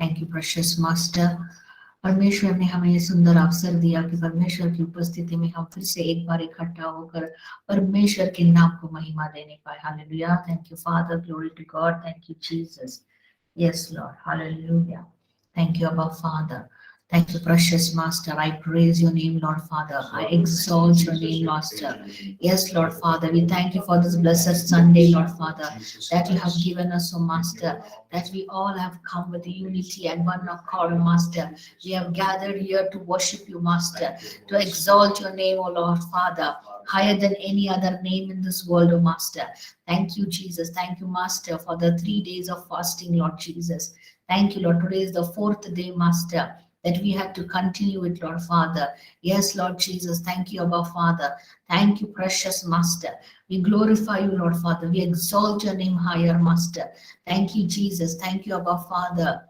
Thank you precious master. परमेश्वर ने हमें ये सुंदर अवसर दिया कि परमेश्वर की उपस्थिति में हम फिर से एक बार इकट्ठा होकर परमेश्वर के नाम को महिमा देने पाए। Hallelujah. Thank you father, glory to God, thank you Jesus. Yes Lord, hallelujah. Thank you, Abba Father. Thank you, precious Master. I praise your name, Lord Father. I exalt your name, Master. Yes, Lord Father. We thank you for this blessed Sunday, Lord Father, that you have given us, O Master, that we all have come with unity and one accord, Master. We have gathered here to worship you, Master, to exalt your name, O Lord Father, higher than any other name in this world, O Master. Thank you, Jesus. Thank you, Master, for the 3 days of fasting, Lord Jesus. Thank you, Lord. Today is the fourth day, Master, that we have to continue with, Lord Father. Yes, Lord Jesus. Thank you, Abba Father. Thank you, precious Master. We glorify you, Lord Father. We exalt your name higher, Master. Thank you, Jesus. Thank you, Abba Father.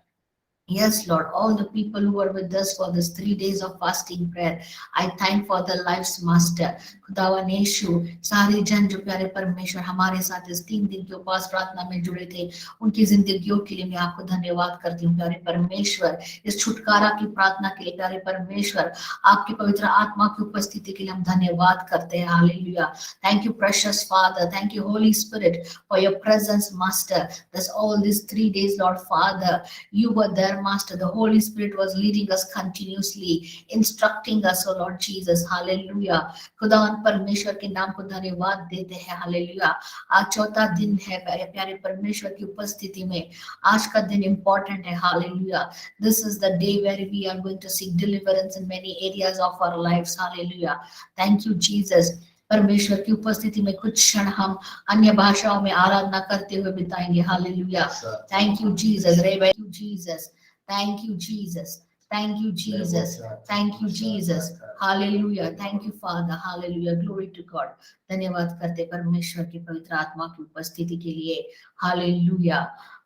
Yes, Lord, all the people who are with us for this 3 days of fasting prayer, I thank for their lives, Master. खुदावन यीशु, सारे जन जो प्यारे परमेश्वर हमारे साथ इस 3 दिन के उपवास प्रार्थना में जुड़े थे, उनकी जिंदगियों के लिए मैं आपको धन्यवाद करती हूँ प्यारे परमेश्वर। इस छुटकारा की प्रार्थना के लिए प्यारे परमेश्वर, आपकी पवित्र आत्मा की उपस्थिति के लिए हम धन्यवाद करते हैं। Hallelujah. Thank you, precious Father. Thank you, Holy Spirit, for your presence, Master. That's all these 3 days, Lord Father. You were there, Master. The Holy Spirit was leading us continuously, instructing us, oh Lord Jesus. Hallelujah. खुदावन परमेश्वर के नाम को धन्यवाद देते हैं। Hallelujah. आज चौथा दिन है प्यारे परमेश्वर की उपस्थिति में। आज का दिन इंपॉर्टेंट है। Hallelujah. This is the day where we are going to seek deliverance in many areas of our lives. Hallelujah. Thank you, Jesus. परमेश्वर की उपस्थिति में कुछ क्षण हम अन्य भाषाओं में आराधना करते हुए बिताएंगे। Hallelujah. Thank you, Jesus. Thank you, Jesus. Thank you, Jesus. Thank you, Jesus. Thank you, Jesus. Hallelujah. Thank you, Father. Hallelujah. Glory to God. धन्यवाद करते परमेश्वर की पवित्र आत्मा की उपस्थिति के लिए। Hallelujah.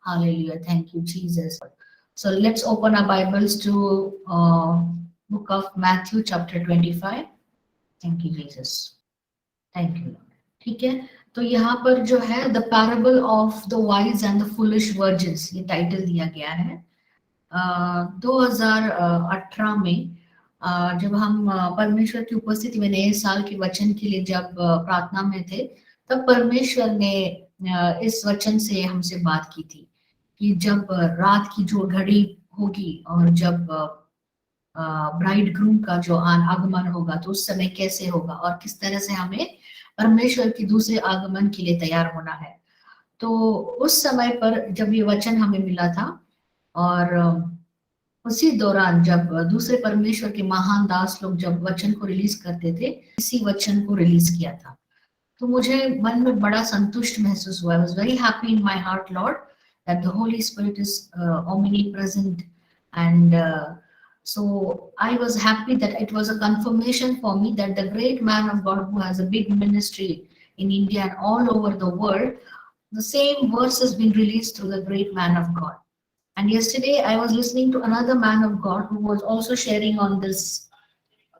Hallelujah. Thank you, Jesus. So let's open our Bibles to book of Matthew chapter 25. Thank you, Jesus. Thank you, Lord. ठीक है, तो यहाँ पर जो है the parable of the wise and the foolish virgins, ये टाइटल दिया गया है। 2018 में जब हम परमेश्वर की उपस्थिति में नए साल के वचन के लिए जब प्रार्थना में थे, तब परमेश्वर ने इस वचन से हमसे बात की थी कि जब रात की जो घड़ी होगी और जब ब्राइड ग्रूम का जो आगमन होगा तो उस समय कैसे होगा और किस तरह से हमें परमेश्वर की दूसरे आगमन के लिए तैयार होना है। तो उस समय पर जब ये वचन हमें मिला था और उसी दौरान जब दूसरे परमेश्वर के महान दास लोग जब वचन को रिलीज करते थे, इसी वचन को रिलीज किया था। तो मुझे मन में बड़ा संतुष्ट महसूस हुआ। I was very happy in my heart, Lord, that the Holy Spirit is omnipresent, and so I was happy that it was a confirmation for me that the great man of God who has a big ministry in India and all over the world, the same verse has been released through the great man of God. And yesterday I was listening to another man of God who was also sharing on this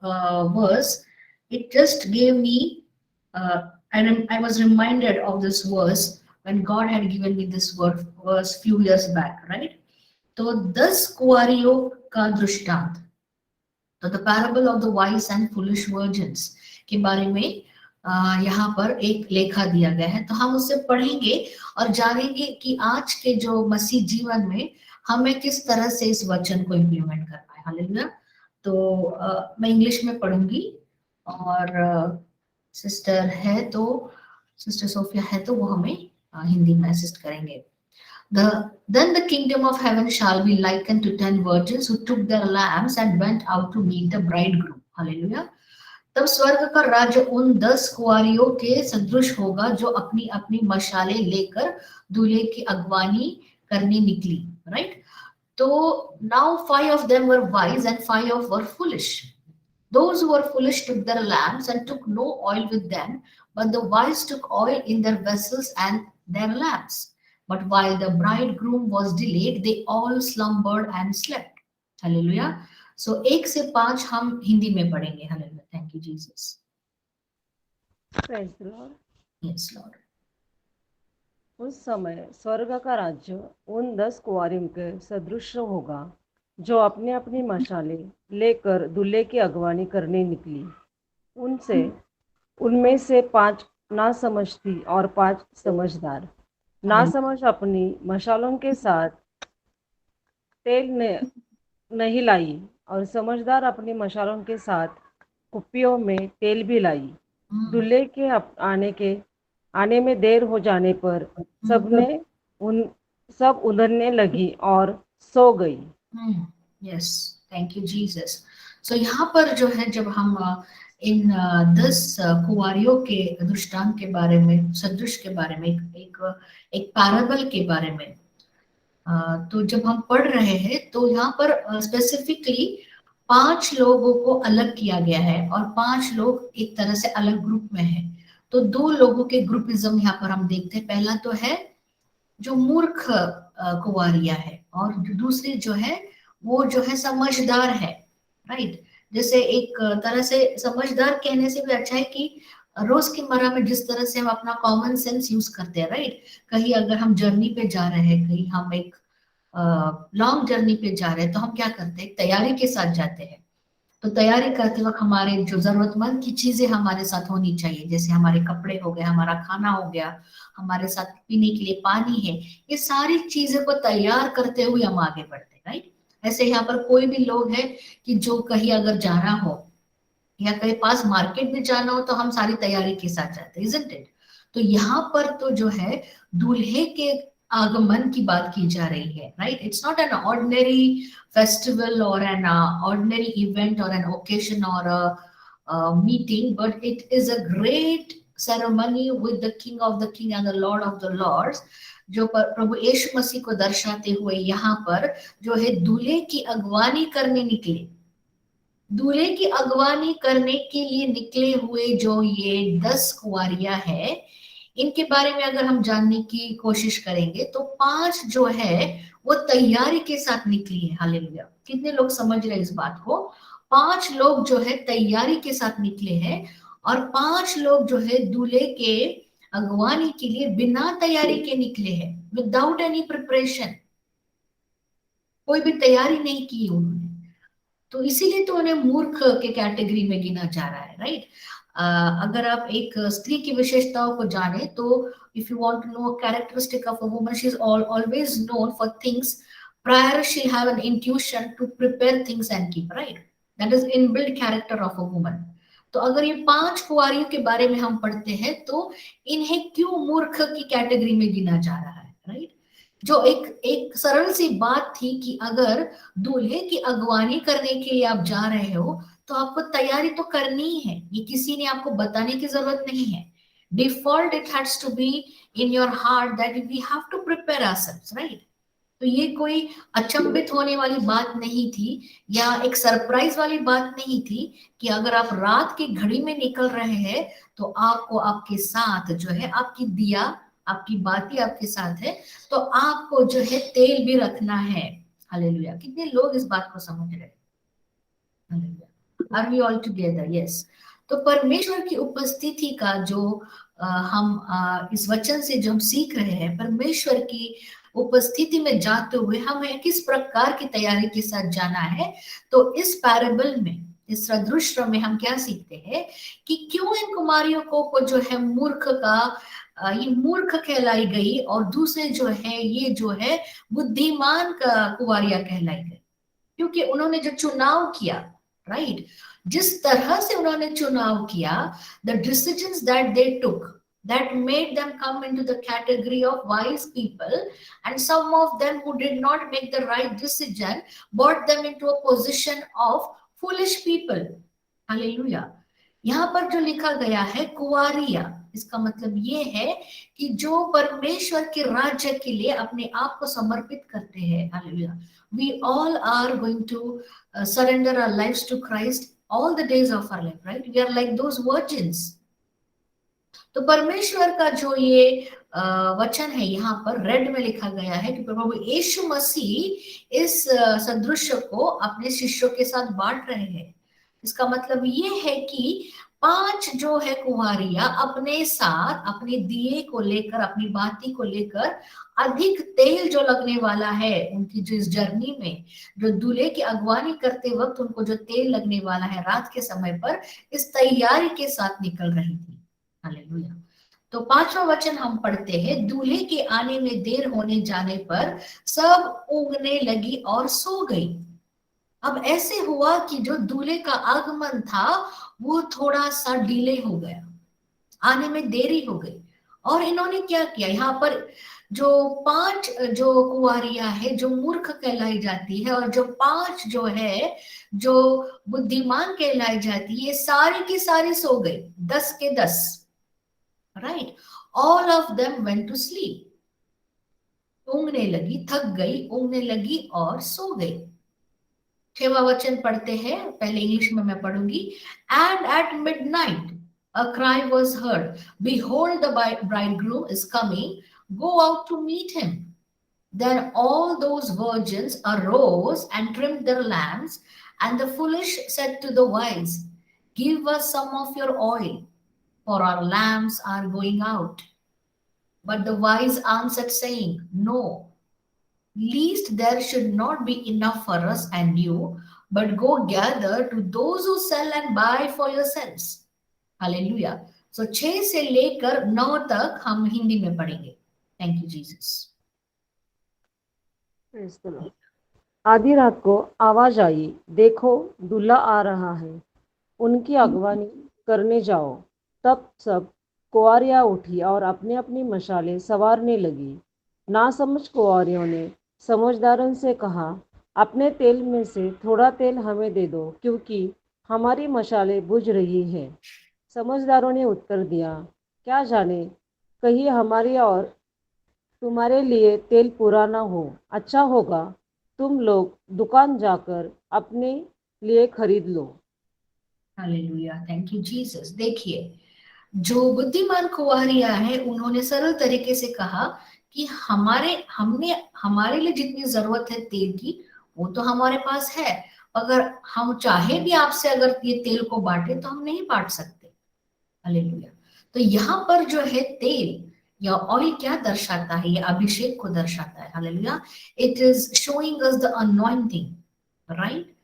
verse. It just gave me, I was reminded of this verse when God had given me this verse few years back, right? तो 10 कुंवारियों का दृष्टांत, तो the parable of the wise and foolish virgins के बारे में यहाँ पर एक लेखा दिया गया है। तो हम उसे पढ़ेंगे और जानेंगे कि आज के जो मसीह जीवन में हमें किस तरह से इस वचन को इम्प्लीमेंट करना है। हालेलुया। तो मैं इंग्लिश में पढ़ूंगी और सिस्टर है तो सिस्टर सोफिया है तो वो हमें हिंदी में असिस्ट करेंगे। Then the kingdom of heaven shall be likened to 10 virgins who took their lamps and went out to meet the bridegroom. Hallelujah. तब स्वर्ग का राज्य उन 10 कुंवारियों के सदृश होगा जो अपनी अपनी मशालें लेकर दूल्हे की अगवानी करने निकली, right? तो now 5 of them were wise and 5 were foolish. Those who were foolish took their lamps and took no oil with them, but the wise took oil in their vessels and their lamps. But while the bridegroom was delayed, they all slumbered and slept. Hallelujah. So 1 से 5 हम हिंदी में पढ़ेंगे। Hallelujah. Thank you, Jesus. Praise the Lord. Yes, Lord. उस समय स्वर्ग का राज्य उन 10 कुंवारियों के सदृश होगा जो अपनी अपनी मशालें लेकर दूल्हे की अगवानी करने निकली। उनमें से 5 नासमझ थी और 5 समझदार। नासमझ अपनी मशालों के साथ तेल नहीं लाई और समझदार अपनी मशालों के साथ कुप्पियों में तेल भी लाई। दूल्हे के आने में देर हो जाने पर सबने उन सब उधरने लगी और सो गई। Yes, thank you Jesus. So यहाँ पर जो है, जब हम इन 10 कुंवारियों के दृष्टांत के बारे में, सदृश के बारे में, एक पैराबल के बारे में, तो जब हम पढ़ रहे हैं तो यहाँ पर स्पेसिफिकली 5 लोगों को अलग किया गया है और 5 लोग एक तरह से अलग ग्रुप में है। तो 2 लोगों के ग्रुपिज्म यहाँ पर हम देखते हैं। पहला तो है जो मूर्ख कुंवारियां है, और जो दूसरी जो है वो जो है समझदार है, राइट। जैसे एक तरह से समझदार कहने से भी अच्छा है कि रोजमर्रा में जिस तरह से हम अपना कॉमन सेंस यूज करते हैं, राइट। कहीं अगर हम जर्नी पे जा रहे हैं, कहीं हम एक लॉन्ग जर्नी पे जा रहे हैं, तो हम क्या करते हैं, तैयारी के साथ जाते हैं। तो तैयारी करते वक्त हमारे जो जरूरतमंद की चीजें हमारे साथ होनी चाहिए, जैसे हमारे कपड़े हो गए, हमारा खाना हो गया, हमारे साथ पीने के लिए पानी है। ये सारी चीजें को तैयार करते हुए हम आगे बढ़ते हैं, राइट। ऐसे यहाँ पर कोई भी लोग है कि जो कहीं अगर जाना हो या कहीं पास मार्केट में जाना हो, तो हम सारी तैयारी के साथ जाते हैं, इजंट इट। तो यहाँ पर तो जो है दूल्हे के आगमन की बात की जा रही है, right. It's not an ordinary festival or an ordinary event or an occasion or meeting, but it is a great ceremony with the king of the king and the lord of the lords, जो प्रभु यीशु मसीह को दर्शाते हुए यहाँ पर जो है दूल्हे की अगवानी करने निकले। दूल्हे की अगवानी करने के लिए निकले हुए जो ये 10 कुंवारियां हैं, इनके बारे में अगर हम जानने की कोशिश करेंगे तो 5 जो है वो तैयारी के साथ निकली है। हालेलुया। कितने लोग समझ रहे हैं इस बात को? 5 लोग जो है तैयारी के साथ निकले हैं, और 5 लोग जो है दूल्हे के अगवानी के लिए बिना तैयारी के निकले हैं, विदाउट एनी प्रिपरेशन। कोई भी तैयारी नहीं की उन्होंने। तो इसीलिए तो उन्हें मूर्ख के कैटेगरी में गिना जा रहा है, राइट। अगर आप एक स्त्री की विशेषताओं को जाने, तो if you want to know characteristic of a woman, she is always known for things prior, she have an intuition to prepare things and keep, right. That is inbuilt character of a woman. तो अगर ये 5 कुंवारियों के बारे में हम पढ़ते हैं, तो इन्हें क्यों मूर्ख की कैटेगरी में गिना जा रहा है, राइट। जो एक एक सरल सी बात थी कि अगर दूल्हे की अगवानी करने के लिए आप जा रहे हो, तो आपको तैयारी तो करनी ही है, ये किसी ने आपको बताने की जरूरत नहीं है। Default it has to be in your heart that we have to prepare ourselves, right. तो ये कोई अचंभित होने वाली बात नहीं थी, या एक सरप्राइज वाली बात नहीं थी कि अगर आप रात की घड़ी में निकल रहे हैं, तो आपको आपके साथ जो है आपकी दिया, आपकी बाती आपके साथ है, तो आपको जो है तेल भी रखना है। हालेलुया। कितने लोग इस बात को समझ रहे हैं? Are we all together? Yes. तो परमेश्वर की उपस्थिति का जो हम इस वचन से जो हम सीख रहे हैं, परमेश्वर की उपस्थिति में जाते हुए हमें किस प्रकार की तैयारी के साथ जाना है। तो इस पैरेबल में, इस सदृश्य में हम क्या सीखते हैं कि क्यों इन कुमारियों को जो है मूर्ख का ये मूर्ख कहलाई गई, और दूसरे जो है ये जो है बुद्धिमान का कुंवारियां कहलाई गई, क्योंकि उन्होंने जो चुनाव किया, राइट। जिस तरह से उन्होंने चुनाव किया, the decisions that they took, that made them come into the category of wise people, and some of them who did not make the right decision brought them into a position of foolish people. Hallelujah. यहाँ पर जो लिखा गया है कुंवारिया, इसका मतलब ये है कि जो परमेश्वर के राज्य के लिए अपने आप को समर्पित करते हैं। Hallelujah. We all are going to surrender our lives to Christ all the days of our life, right? We are like those virgins. तो परमेश्वर का जो ये वचन है, यहाँ पर रेड में लिखा गया है कि प्रभु यीशु मसीह इस सदृश्य को अपने शिष्यों के साथ बांट रहे हैं। इसका मतलब ये है कि 5 जो है कुंवारियां अपने साथ अपने दिए को लेकर, अपनी बाती को लेकर, अधिक तेल जो लगने वाला है उनकी जो इस जर्नी में, जो दूल्हे की अगवानी करते वक्त उनको जो तेल लगने वाला है रात के समय पर, इस तैयारी के साथ निकल रही थी। हालेलुया। तो 5वां वचन हम पढ़ते हैं, दूल्हे के आने में देर होने जाने पर सब ऊँघने लगी और सो गई। अब ऐसे हुआ कि जो दूल्हे का आगमन था वो थोड़ा सा डिले हो गया, आने में देरी हो गई। और इन्होंने क्या किया, यहाँ पर जो 5 जो कुंवारियां है जो मूर्ख कहलाई जाती है, और जो 5 जो है जो बुद्धिमान कहलाई जाती है, ये सारे की सारी सो गई, 10 के 10। Right, all of them went to sleep. ऊँघने लगी, थक गई, ऊँघने लगी और सो गई। 6वां वचन पढ़ते हैं, पहले इंग्लिश में मैं पढ़ूंगी। And at midnight a cry was heard, behold, the bridegroom is coming, go out to meet him. Then all those virgins arose and trimmed their lamps, and the foolish said to the wise, give us some of your oil, for our lamps are going out. But the wise answered, saying, no, least there should not be enough for us and you, but go gather to those who sell and buy for yourselves. Hallelujah. So 6 से लेकर 9 तक हम हिंदी में पढ़ेंगे। Thank you Jesus. Praise the Lord। आधी रात को आवाज आई, देखो दूल्हा आ रहा है, उनकी अगवानी करने जाओ। तब सब कुंवारियां उठी और अपनी अपनी मशालें संवारने लगी। नासमझ कुंवारियों ने समझदारों से कहा, अपने तेल में से थोड़ा तेल हमें दे दो, क्योंकि हमारी मशालें बुझ रही है। समझदारों ने उत्तर दिया, क्या जाने, कहीं हमारी और तुम्हारे लिए तेल पूरा ना हो। अच्छा होगा तुम लोग दुकान जाकर अपने लिए खरीद लो। Hallelujah, thank you Jesus. देखिए, जो बुद्धिमान कुंवारियां हैं उन्होंने सरल तरीके से कहा कि हमारे लिए जितनी जरूरत है तेल की, वो तो हमारे पास है। अगर हम चाहे भी आपसे अगर ये तेल को बांटे तो हम नहीं बांट सकते। हालेलुया। तो यहाँ पर जो है तेल या ऑयल क्या दर्शाता है, ये अभिषेक को दर्शाता है। Hallelujah, it is showing us the anointing. Right,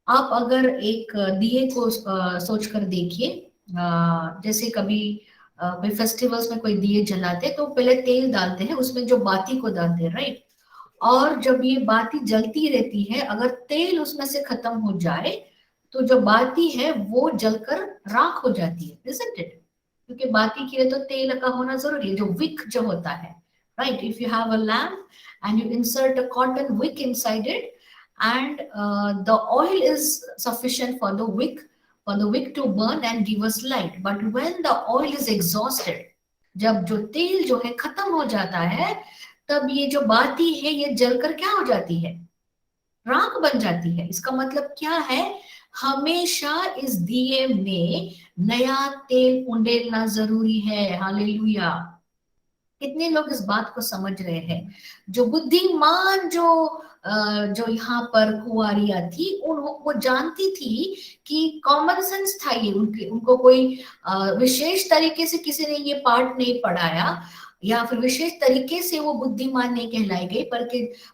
आप अगर एक दिए को सोचकर देखिए, जैसे कभी फेस्टिवल्स में कोई दिए जलाते तो पहले तेल डालते हैं, उसमें जो बाती को डालते हैं। राइट, और जब ये बाती जलती रहती है, अगर तेल उसमें से खत्म हो जाए तो जो बाती है वो जलकर राख हो जाती है, isn't it? क्योंकि बाती के लिए तो तेल का होना जरूरी है, जो विक जो होता है। Right, if you have a lamp and you insert a cotton wick inside it, and the oil is sufficient for the wick to burn and give us light. But when the oil is exhausted, जब जो तेल जो है खत्म हो जाता है, तब ये जो बाती है ये जलकर क्या हो जाती है, राख बन जाती है। इसका मतलब क्या है, हमेशा इस दिए में नया तेल उंडेलना जरूरी है। हालेलुया। कितने लोग इस बात को समझ रहे हैं? जो बुद्धिमान जो यहाँ पर कुंवारियां थी, वो जानती थी कि कॉमन सेंस था ये, उनको कोई विशेष तरीके से किसी ने ये पाठ नहीं पढ़ाया, या फिर विशेष तरीके से वो बुद्धिमान नहीं कहलाई गई,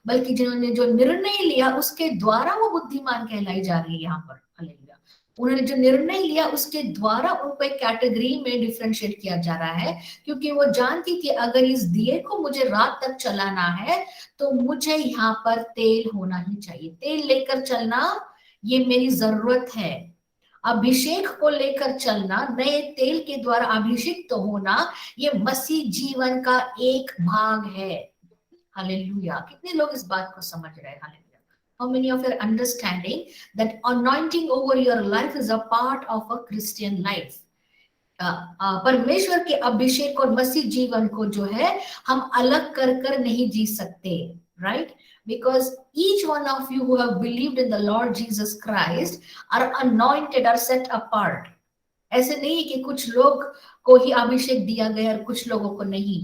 बल्कि जिन्होंने जो निर्णय लिया उसके द्वारा वो बुद्धिमान कहलाई जा रही है। यहाँ पर हालेलुया, उन्होंने जो निर्णय लिया उसके द्वारा उनको एक कैटेगरी में डिफरेंशिएट किया जा रहा है, क्योंकि वो जानती थी अगर इस दिए को मुझे रात तक चलाना है तो मुझे यहाँ पर तेल होना ही चाहिए। तेल लेकर चलना ये मेरी जरूरत है। अभिषेक को लेकर चलना, नए तेल के द्वारा अभिषेक तो होना, ये मसीह जीवन का एक भाग है। हालेलुया। कितने लोग इस बात को समझ रहे हैं? Hallelujah. How many of you are understanding that anointing over your life is a part of a Christian life? परमेश्वर के अभिषेक और मसीह जीवन को जो है हम अलग कर नहीं जी सकते। Right, because each one of you who have believed in the Lord Jesus Christ are anointed, are set apart. ऐसे नहीं कि कुछ लोग को ही अभिषेक दिया गया और कुछ लोगों को नहीं।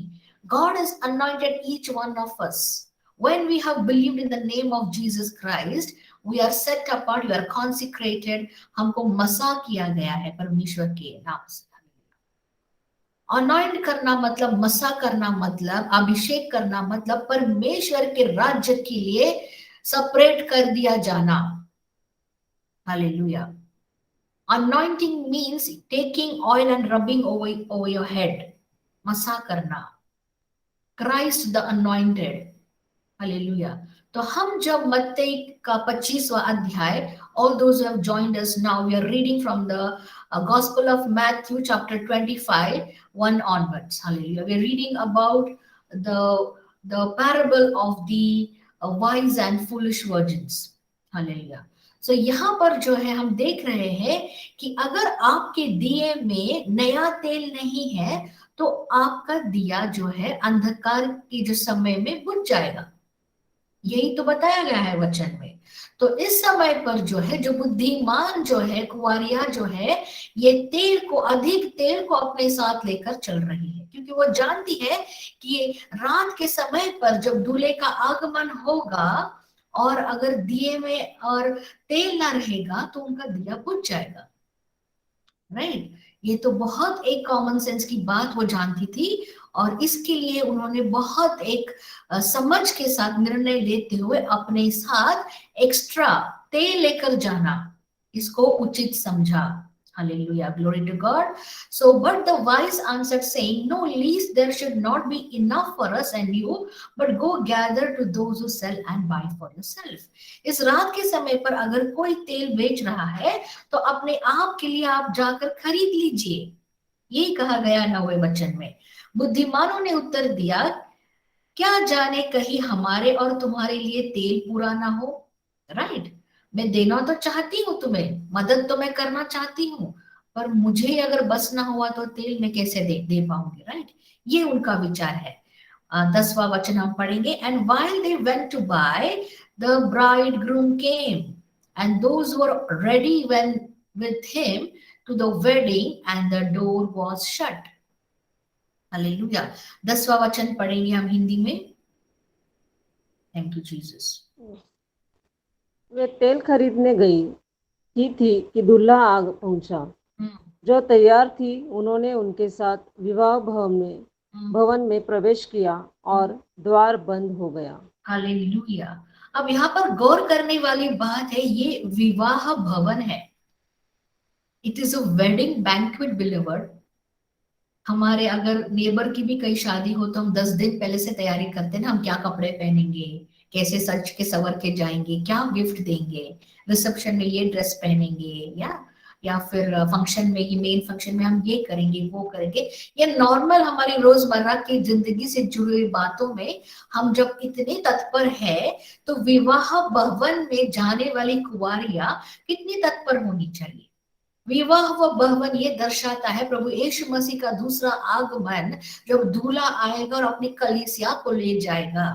God has anointed each one of us. When we have believed in the name of Jesus Christ, we are set apart, we are consecrated, हमको मसा किया गया है परमेश्वर के नाम से। अनॉइंट करना मतलब, मसा करना मतलब, अभिषेक करना मतलब परमेश्वर के राज्य के लिए सेपरेट कर दिया जाना। Hallelujah. Anointing means taking oil and rubbing over your head. मसा करना, Christ the anointed. हालेलुया। तो हम जब मत्ती का 25वां अध्याय, all those who have joined us now, we are reading from the Gospel of Matthew chapter 25, 1 onwards. Hallelujah. We are reading about the parable of the wise and foolish virgins. Hallelujah. So यहाँ पर जो है हम देख रहे हैं कि अगर आपके दिए में नया तेल नहीं है तो आपका दिया जो है अंधकार के जो समय में बुझ जाएगा। यही तो बताया गया है वचन में। तो इस समय पर जो है, जो बुद्धिमान जो है, कुंवारियां जो है, ये तेल को, अधिक तेल को अपने साथ लेकर चल रही है, क्योंकि वो जानती है कि रात के समय पर जब दूल्हे का आगमन होगा और अगर दिए में और तेल ना रहेगा तो उनका दिया बुझ जाएगा। राइट? ये तो बहुत एक कॉमन सेंस की बात वो जानती थी, और इसके लिए उन्होंने बहुत एक समझ के साथ निर्णय लेते हुए अपने साथ एक्स्ट्रा तेल लेकर जाना, इसको उचित समझा। Hallelujah, glory to God. So, but the wise answered, saying, no, least there should not be enough for us and you, but go gather to those who sell and buy for yourself. इस रात के समय पर अगर कोई तेल बेच रहा है तो अपने आप के लिए आप जाकर खरीद लीजिए, यही कहा गया नौवें वचन में। बुद्धिमानों ने उत्तर दिया, क्या जाने कहीं हमारे और तुम्हारे लिए तेल पूरा ना हो। राइट? मैं देना तो चाहती हूँ तुम्हें, मदद तो मैं करना चाहती हूँ, पर मुझे अगर बस ना हुआ तो तेल में कैसे दे पाऊंगी। राइट? ये उनका विचार है। 10वां वचन हम पढ़ेंगे। And while they went to buy, the bridegroom came, and those who were ready went with him to the wedding, and the door was shut. Hallelujah. 10वां वचन पढ़ेंगे हम हिंदी में। Thank you Jesus. वे तेल खरीदने गई ही थी कि दूल्हा आ पहुंचा। जो तैयार थी उन्होंने उनके साथ विवाह भवन में प्रवेश किया और द्वार बंद हो गया। हालेलुया। अब यहाँ पर गौर करने वाली बात है, ये विवाह भवन है। It is a wedding banquet beloved. हमारे अगर नेबर की भी कई शादी हो तो हम 10 दिन पहले से तैयारी करते हैं ना, हम क्या कपड़े पहनेंगे, कैसे सज के संवर के जाएंगे, क्या गिफ्ट देंगे, रिसेप्शन में ये ड्रेस पहनेंगे, या फिर फंक्शन में, ये मेन फंक्शन में हम ये करेंगे वो करेंगे। ये नॉर्मल हमारी रोजमर्रा की जिंदगी से जुड़ी हुई बातों में हम जब इतने तत्पर है, तो विवाह भवन में जाने वाली कुंवारियां कितनी तत्पर होनी चाहिए। विवाह व भवन ये दर्शाता है प्रभु यीशु मसीह का दूसरा आगमन, जब दूल्हा आएगा और अपनी कलीसिया को ले जाएगा।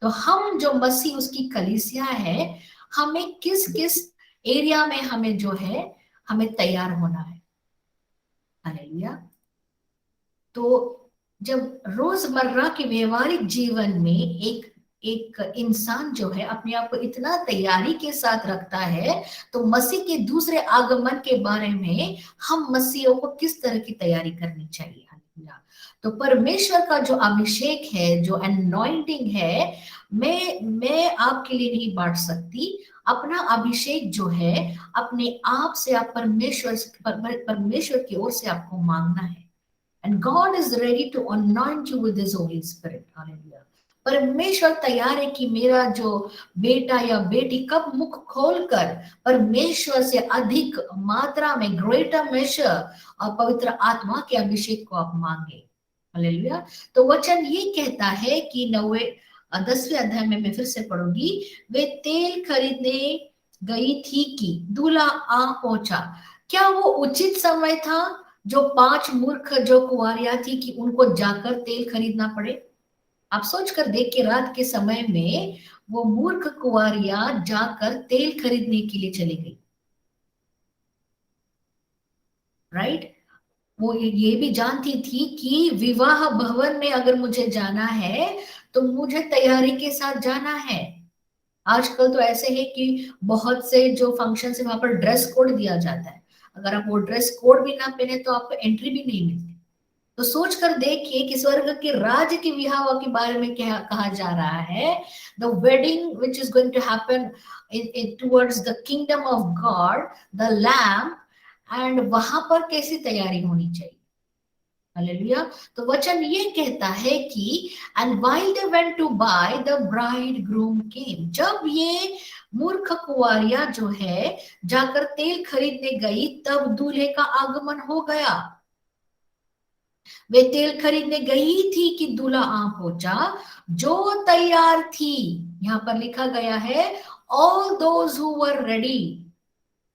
तो हम जो मसीह उसकी कलीसिया है, हमें किस किस एरिया में हमें जो है हमें तैयार होना है। हालेलुया। तो जब रोजमर्रा के व्यवहारिक जीवन में एक इंसान जो है अपने आप को इतना तैयारी के साथ रखता है, तो मसीह के दूसरे आगमन के बारे में हम मसीहों को किस तरह की तैयारी करनी चाहिए। तो परमेश्वर का जो अभिषेक है, जो अनॉइंटिंग है, मैं आपके लिए नहीं बांट सकती। अपना अभिषेक जो है अपने आप से आप परमेश्वर की ओर से आपको मांगना है। And God is ready to anoint you with His Holy Spirit. Hallelujah. परमेश्वर तैयार है कि मेरा जो बेटा या बेटी कब मुख खोलकर परमेश्वर से अधिक मात्रा में, ग्रेटर मेजर, और पवित्र आत्मा के अभिषेक को आप मांगे। हालेलुया। तो वचन ये कहता है कि 10वें अध्याय में मैं फिर से पढ़ूंगी। वे तेल खरीदने गई थी कि दूल्हा आ पहुंचा। क्या वो उचित समय था जो 5 मूर्ख जो कुंवारियां थी कि उनको जाकर तेल खरीदना पड़े? आप सोच कर देख के रात के समय में वो मूर्ख कुंवारियां जाकर तेल खरीदने के लिए चली गई। राइट? वो ये भी जानती थी कि विवाह भवन में अगर मुझे जाना है तो मुझे तैयारी के साथ जाना है। आजकल तो ऐसे है कि बहुत से जो फंक्शन है वहां पर ड्रेस कोड दिया जाता है, अगर आप वो ड्रेस कोड भी ना पहने तो आपको एंट्री भी नहीं मिलती। तो सोच कर देखिए कि स्वर्ग के राज्य की विवाह के बारे में क्या कहा जा रहा है, the wedding which is going to happen in towards the kingdom of God, the lamb, and वहां पर कैसी तैयारी होनी चाहिए। हालेलुया। तो वचन ये कहता है कि and while they went to buy the bridegroom came, जब ये मूर्ख कुंवारियां जो है जाकर तेल खरीदने गई तब दूल्हे का आगमन हो गया। वे तेल खरीदने गई थी कि दूल्हा आ पहुंचा जो तैयार थी। यहां पर लिखा गया है all those who were ready.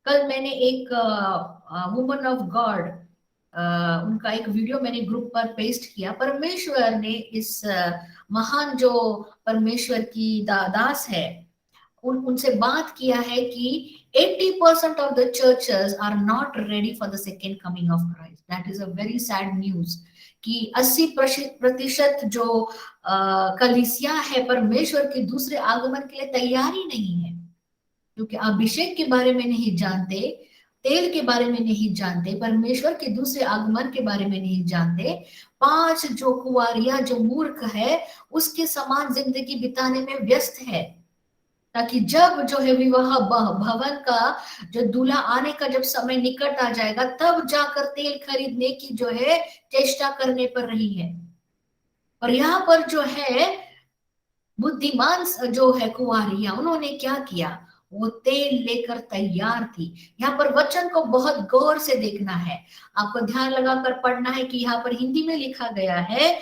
कल मैंने एक वुमन ऑफ गॉड उनका एक वीडियो मैंने ग्रुप पर पेस्ट किया। परमेश्वर ने इस महान जो परमेश्वर की दास है उनसे बात किया है कि 80% of the churches are not ready for the second coming of Christ. That is a very sad news कि 80% जो कलीसिया है परमेश्वर के दूसरे आगमन के लिए तैयार ही नहीं है, क्योंकि अभिषेक के बारे में नहीं जानते, तेल के बारे में नहीं जानते, परमेश्वर के दूसरे आगमन के बारे में नहीं जानते। 5 जो कुंवारियां जो मूर्ख है उसके समान जिंदगी बिताने में व्यस्त है, ताकि जब जो है विवाह भवन का जो दूल्हा आने का जब समय निकट आ जाएगा तब जाकर तेल खरीदने की जो है चेष्टा करने पर रही है। और यहाँ पर जो है बुद्धिमान जो है कुंवारियां उन्होंने क्या किया, वो तेल लेकर तैयार थी। यहाँ पर वचन को बहुत गौर से देखना है, आपको ध्यान लगाकर पढ़ना है कि यहाँ पर हिंदी में लिखा गया है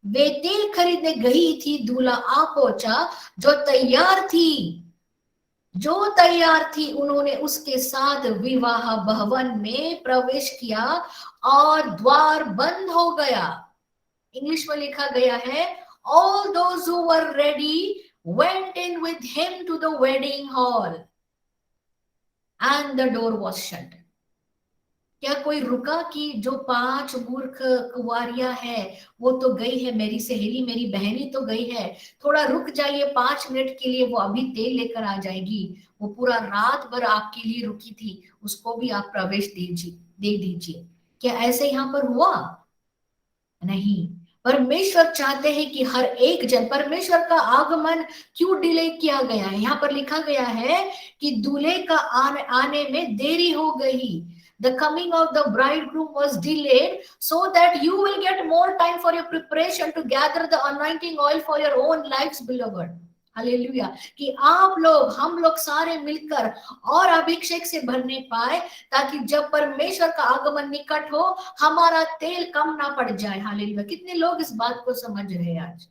वे तेल खरीदने गई थी, दूल्हा आ पहुंचा जो तैयार थी। जो तैयार थी उन्होंने उसके साथ विवाह भवन में प्रवेश किया और द्वार बंद हो गया। इंग्लिश में लिखा गया है all those who were ready went in with him to the wedding hall and the door was shut. क्या कोई रुका कि जो 5 मूर्ख कुंवारियां है वो तो गई है, मेरी सहेली मेरी बहनी तो गई है, थोड़ा रुक जाइए 5 मिनट के लिए, वो अभी तेल लेकर आ जाएगी, वो पूरा रात भर आपके लिए रुकी थी, उसको भी आप प्रवेश दे दीजिए। क्या ऐसे यहाँ पर हुआ? नहीं। परमेश्वर चाहते हैं कि हर एक जन, परमेश्वर का आगमन क्यों डिले किया गया है? यहाँ पर लिखा गया है कि दूल्हे का आने में देरी हो गई। The coming of the bridegroom was delayed so that you will get more time for your preparation to gather the anointing oil for your own lives, beloved. Hallelujah. कि आप लोग, हम लोग सारे मिलकर और अभिषेक से भरने पाए, ताकि जब परमेश्वर का आगमन निकट हो हमारा तेल कम ना पड़ जाए। हालेलुया। कितने लोग इस बात को समझ रहे हैं आज?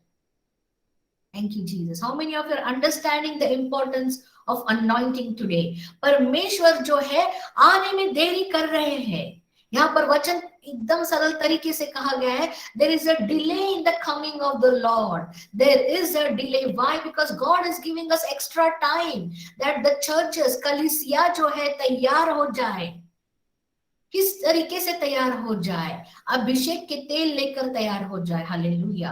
Thank you, Jesus. How many of you are understanding the importance of anointing today? परमेश्वर जो है आने में देरी कर रहे हैं। यहाँ पर वचन एकदम सरल तरीके से कहा गया है, there is a delay in the coming of the Lord. There is a delay. Why? Because God is giving us extra time that the churches, कलीसिया जो है तैयार हो जाए। किस तरीके से तैयार हो जाए? अभिषेक के तेल लेकर तैयार हो जाए। हालेलुया।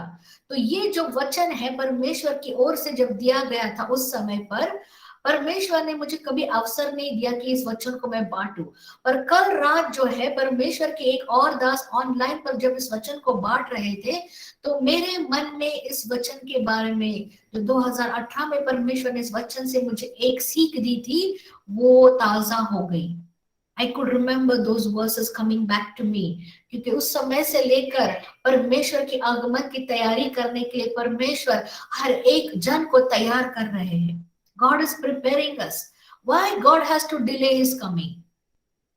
तो ये जो वचन है परमेश्वर की ओर से जब दिया गया था उस समय पर परमेश्वर ने मुझे कभी अवसर नहीं दिया कि इस वचन को मैं बांटूं, पर कल रात जो है परमेश्वर के एक और दास ऑनलाइन पर जब इस वचन को बांट रहे थे तो मेरे मन में इस वचन के बारे में जो 2018 में परमेश्वर ने इस वचन से मुझे एक सीख दी थी वो ताजा हो गई। I could remember those verses coming back to me, क्योंकि उस समय से लेकर परमेश्वर के आगमन की तैयारी करने के लिए परमेश्वर हर एक जन को तैयार कर रहे हैं। God is preparing us. Why God has to delay His coming?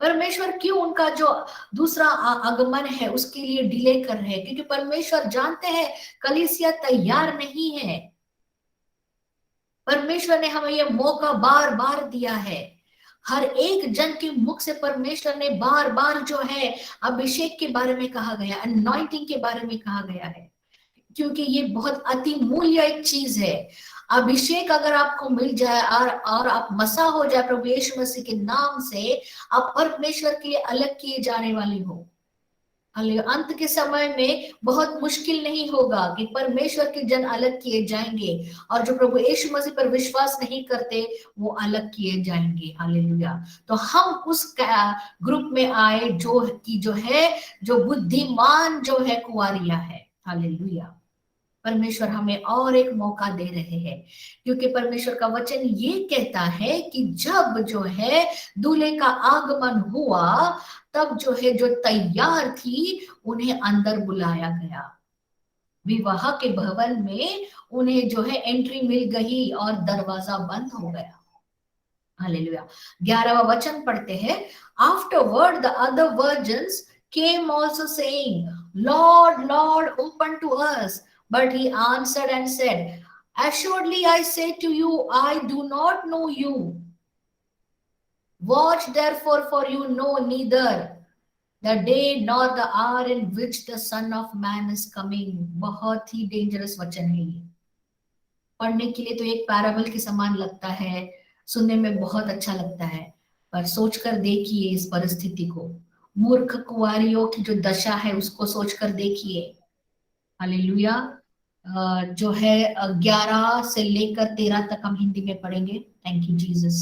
परमेश्वर क्यों उनका जो दूसरा आगमन है उसके लिए डिले कर रहे हैं? क्योंकि परमेश्वर जानते हैं कलीसिया तैयार नहीं है। परमेश्वर ने हमें यह मौका बार बार दिया है। हर एक जन के मुख से परमेश्वर ने बार बार जो है अभिषेक के बारे में कहा गया, अनॉइंटिंग के बारे में कहा गया है, क्योंकि ये बहुत अति मूल्य एक चीज है। अभिषेक अगर आपको मिल जाए और आप मसा हो जाए प्रभु यीशु मसीह के नाम से, आप परमेश्वर के लिए अलग किए जाने वाले हो। हालेलुया। अंत के समय में बहुत मुश्किल नहीं होगा कि परमेश्वर के जन अलग किए जाएंगे और जो प्रभु यीशु मसीह पर विश्वास नहीं करते वो अलग किए जाएंगे। हालेलुया। तो हम उस ग्रुप में आए जो है जो बुद्धिमान जो है कुंवारियां है। हालेलुया। परमेश्वर हमें और एक मौका दे रहे हैं, क्योंकि परमेश्वर का वचन ये कहता है कि जब जो है दूल्हे का आगमन हुआ तब जो है जो तैयार थी उन्हें अंदर बुलाया गया। विवाह के भवन में उन्हें जो है एंट्री मिल गई और दरवाजा बंद हो गया। हालेलुया। 11वां वचन पढ़ते हैं। Afterward the other virgins came also saying, Lord, Lord, open to us. But he answered and said, Assuredly I say to you, I do not know you. Watch therefore, for you know neither the day nor the hour in which the Son of Man is coming. बहुत ही dangerous वचन है ये। पढ़ने के लिए तो एक parable के समान लगता है, सुनने में बहुत अच्छा लगता है, पर सोचकर देखिए इस परिस्थिति को, मूर्ख कुंवारियों की जो दशा है उसको सोचकर देखिए। हालेलुया। जो है 11 से लेकर 13 तक हम हिंदी में पढ़ेंगे। Thank you Jesus.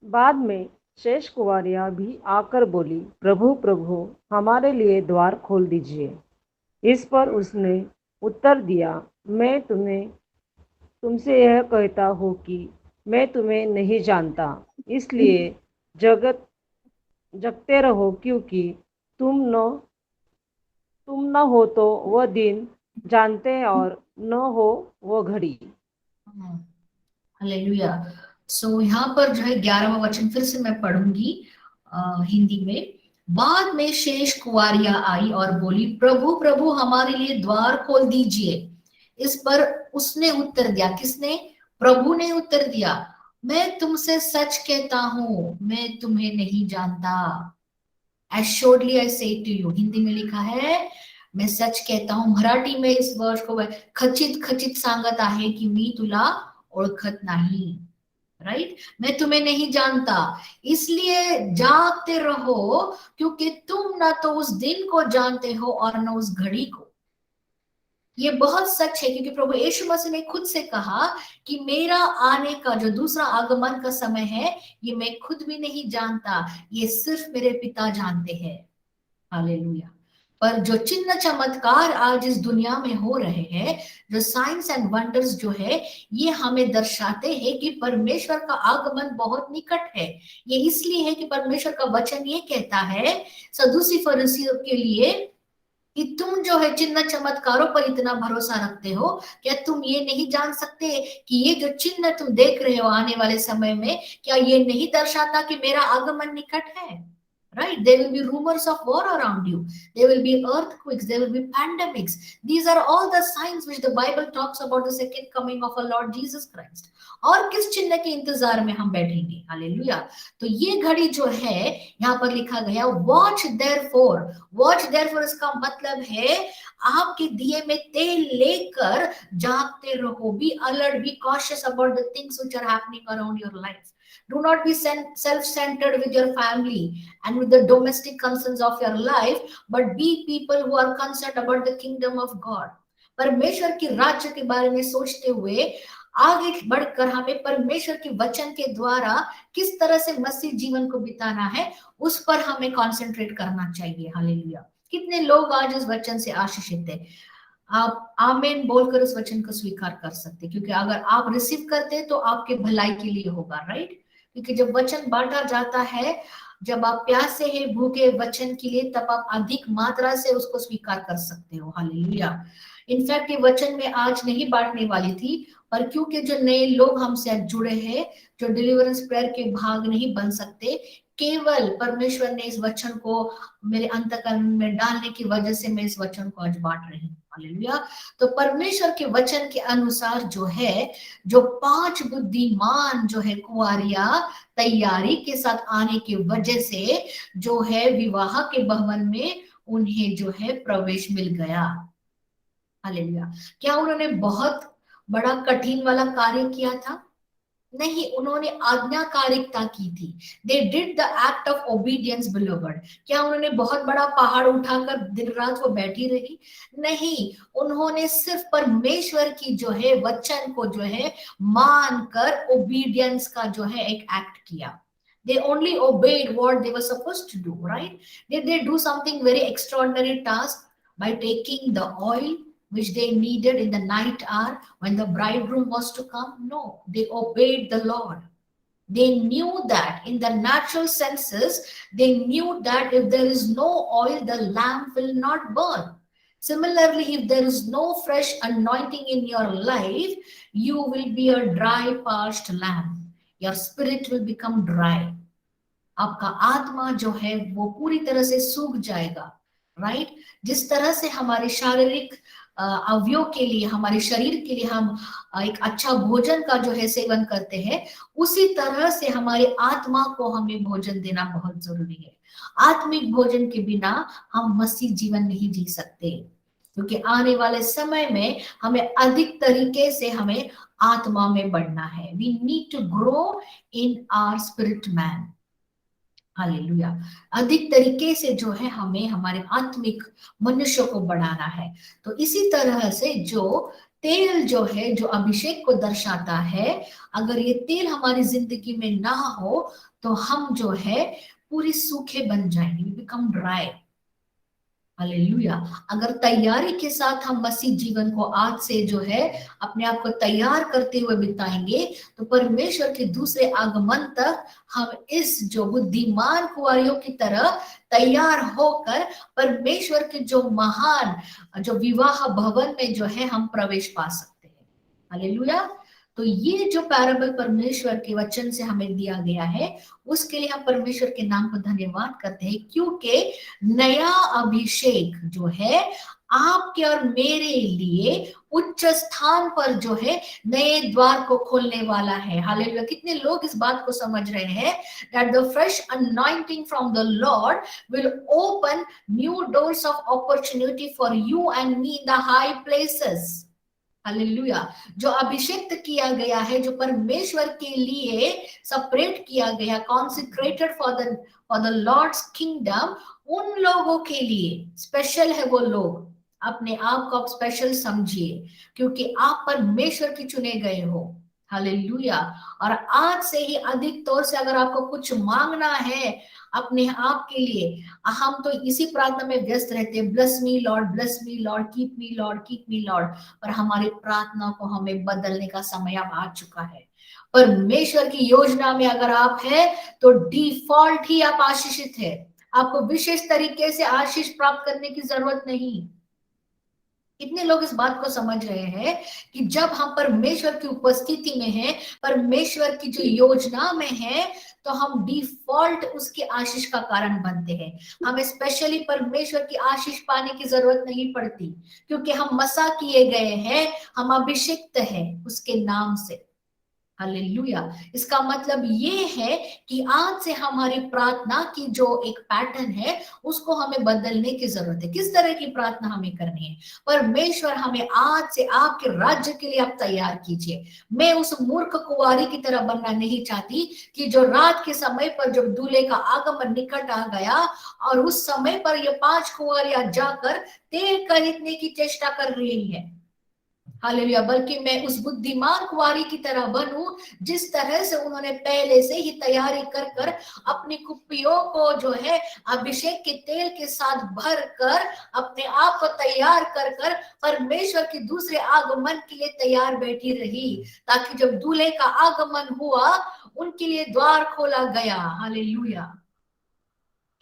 बाद में शेष कुंवारियां भी आकर बोली, प्रभु प्रभु, हमारे लिए द्वार खोल दीजिए। इस पर उसने उत्तर दिया, मैं तुमसे यह कहता हूँ कि मैं तुम्हें नहीं जानता। इसलिए जगते रहो, क्योंकि तुम न हो तो वह दिन जानते और न हो वो घड़ी। हालेलुया। सो यहाँ पर जो है 11वां वचन फिर से मैं पढ़ूंगी हिंदी में। बाद में शेष कुंवारियां आई और बोली, प्रभु प्रभु, हमारे लिए द्वार खोल दीजिए। इस पर उसने उत्तर दिया, किसने? प्रभु ने उत्तर दिया, मैं तुमसे सच कहता हूं, मैं तुम्हें नहीं जानता। एश्योर्डली आई से टू यू, हिंदी में लिखा है मैं सच कहता हूं। मराठी में इस वर्ष को खचित खचित सांगत आहे की मी तुला ओळखत नाही। राइट, मैं तुम्हें नहीं जानता, इसलिए जागते रहो, क्योंकि तुम ना तो उस दिन को जानते हो और न उस घड़ी को। ये बहुत सच है, क्योंकि प्रभु यीशु मसीह ने खुद से कहा कि मेरा आने का जो दूसरा आगमन का समय है ये मैं खुद भी नहीं जानता, ये सिर्फ मेरे पिता जानते हैं। हालेलुया। पर जो चिन्ह चमत्कार आज इस दुनिया में हो रहे हैं, जो साइंस एंड वंडर्स जो है, ये हमें दर्शाते हैं कि परमेश्वर का आगमन बहुत निकट है। ये इसलिए है कि परमेश्वर का वचन ये कहता है सदूसी फरीसियों के लिए कि तुम जो है चिन्ह चमत्कारों पर इतना भरोसा रखते हो, क्या तुम ये नहीं जान सकते कि ये जो चिन्ह तुम देख रहे हो आने वाले समय में, क्या ये नहीं दर्शाता कि मेरा आगमन निकट है? Right, there will be rumors of war around you, there will be earthquakes, there will be pandemics. These are all the signs which the Bible talks about the second coming of our Lord Jesus Christ. और किस चिन्ह के इंतजार में हम बैठेंगे? Hallelujah. तो ये घड़ी जो है यहाँ पर लिखा गया वॉच देयरफॉर। वॉच देयरफॉर इसका मतलब है आपके दिए में तेल लेकर जागते रहो। Be alert, be cautious about the things which are happening around your life. Do not be self-centered with your family and with the domestic concerns of your life, but be people who are concerned about the kingdom of God. परमेश्वर की राज्य के बारे में सोचते हुए आगे बढ़कर हमें परमेश्वर के वचन के द्वारा किस तरह से मसीह जीवन को बिताना है उस पर हमें कंसंट्रेट करना चाहिए। हालेलुया। कितने लोग आज इस वचन से आशीषित है? आप आमीन बोलकर उस वचन को स्वीकार कर सकते, क्योंकि अगर आप रिसीव करते तो आपके भलाई के लिए होगा। राइट, क्योंकि जब वचन बांटा जाता है, जब आप प्यासे हैं भूखे वचन के लिए, तब आप अधिक मात्रा से उसको स्वीकार कर सकते हो। हालेलुया। इनफैक्ट ये वचन में आज नहीं बांटने वाली थी, पर क्योंकि जो नए लोग हमसे जुड़े हैं, जो डिलीवरेंस प्रेयर के भाग नहीं बन सकते, केवल परमेश्वर ने इस वचन को मेरे अंतःकरण में डालने की वजह से मैं इस वचन को आज बांट रही हूँ। हालेलुया। तो परमेश्वर के वचन के अनुसार जो है, जो 5 बुद्धिमान जो है कुंवारियां तैयारी के साथ आने की वजह से जो है विवाह के भवन में उन्हें जो है प्रवेश मिल गया। हालेलुया। क्या उन्होंने बहुत बड़ा कठिन वाला कार्य किया था? नहीं, उन्होंने आज्ञाकारिता की थी। They did the act of obedience beloved. क्या उन्होंने बहुत बड़ा पहाड़ उठाकर दिन रात वो बैठी रही? नहीं, उन्होंने सिर्फ परमेश्वर की जो है वचन को जो है मानकर ओबीडियंस का जो है एक एक्ट किया। They only obeyed what they were supposed to do, right? Did they do something very extraordinary task by taking the oil which they needed in the night hour when the bridegroom was to come? No, they obeyed the Lord. They knew that in the natural senses, they knew that if there is no oil, the lamp will not burn. Similarly, if there is no fresh anointing in your life, you will be a dry, parched lamp. Your spirit will become dry. आपका आत्मा जो है वो पूरी तरह से सूख जाएगा, राइट? जिस तरह से हमारे शारीरिक अवयव के लिए, हमारे शरीर के लिए हम एक अच्छा भोजन का जो है सेवन करते हैं, उसी तरह से हमारे आत्मा को हमें भोजन देना बहुत जरूरी है। आत्मिक भोजन के बिना हम मसीह जीवन नहीं जी सकते, क्योंकि आने वाले समय में हमें अधिक तरीके से हमें आत्मा में बढ़ना है। We need to grow in our spirit man. Hallelujah. अधिक तरीके से जो है हमें हमारे आत्मिक मनुष्य को बढ़ाना है। तो इसी तरह से जो तेल जो है, जो अभिषेक को दर्शाता है, अगर ये तेल हमारी जिंदगी में ना हो तो हम जो है पूरी सूखे बन जाएंगे, वी बिकम ड्राई। हालेलुया। अगर तैयारी के साथ हम मसीह जीवन को आज से जो है अपने आप को तैयार करते हुए बिताएंगे, तो परमेश्वर के दूसरे आगमन तक हम इस जो बुद्धिमान कुंवारियों की तरह तैयार होकर परमेश्वर के जो महान जो विवाह भवन में जो है हम प्रवेश पा सकते हैं। हालेलुया। तो ये जो पैराबल परमेश्वर के वचन से हमें दिया गया है, उसके लिए हम परमेश्वर के नाम को धन्यवाद करते हैं, क्योंकि नया अभिषेक जो है आपके और मेरे लिए उच्च स्थान पर जो है नए द्वार को खोलने वाला है। हालेलुया। कितने लोग इस बात को समझ रहे हैं that the fresh anointing from the Lord will open new doors of opportunity for you and me in the high places। Hallelujah. जो अभिषेक किया गया है, जो परमेश्वर के लिए सेपरेट किया गया, consecrated for the lord's kingdom, उन लोगों के लिए स्पेशल है। वो लोग अपने आप को आप स्पेशल समझिए, क्योंकि आप परमेश्वर की चुने गए हो। हालेलुया। और आज से ही अधिक तौर से अगर आपको कुछ मांगना है अपने आप के लिए, हम तो इसी प्रार्थना में व्यस्त रहते हैं, bless me Lord, bless me Lord, keep me Lord, keep me Lord. पर हमारी प्रार्थना को हमें बदलने का समय अब आ चुका है। परमेश्वर की योजना में अगर आप हैं तो डिफॉल्ट ही आप आशीषित है। आपको विशेष तरीके से आशीष प्राप्त करने की जरूरत नहीं। कितने लोग इस बात को समझ रहे हैं कि जब हम परमेश्वर की उपस्थिति में हैं, परमेश्वर की जो योजना में हैं, तो हम डिफॉल्ट उसके आशीष का कारण बनते हैं। हमें स्पेशली परमेश्वर की आशीष पाने की जरूरत नहीं पड़ती, क्योंकि हम मसा किए गए हैं, हम अभिषिक्त हैं उसके नाम से। हालेलुया। इसका मतलब ये है कि आज से हमारी प्रार्थना की जो एक पैटर्न है उसको हमें बदलने की जरूरत है। किस तरह की प्रार्थना हमें करनी है? परमेश्वर हमें आज से आपके राज्य के लिए आप तैयार कीजिए। मैं उस मूर्ख कुंवारी की तरह बनना नहीं चाहती कि जो रात के समय पर जब दूल्हे का आगमन निकट आ गया और उस समय पर ये 5 कुंवारियां जाकर तेल खरीदने की चेष्टा कर रही है। हालेलुया। बल्कि मैं उस बुद्धिमान कुंवारी की तरह बनूं, जिस तरह से उन्होंने पहले से ही तैयारी कर कर अपनी कुप्पियों को जो है अभिषेक के तेल के साथ भर कर अपने आप को तैयार कर कर परमेश्वर के दूसरे आगमन के लिए तैयार बैठी रही, ताकि जब दूल्हे का आगमन हुआ उनके लिए द्वार खोला गया। हालेलुया।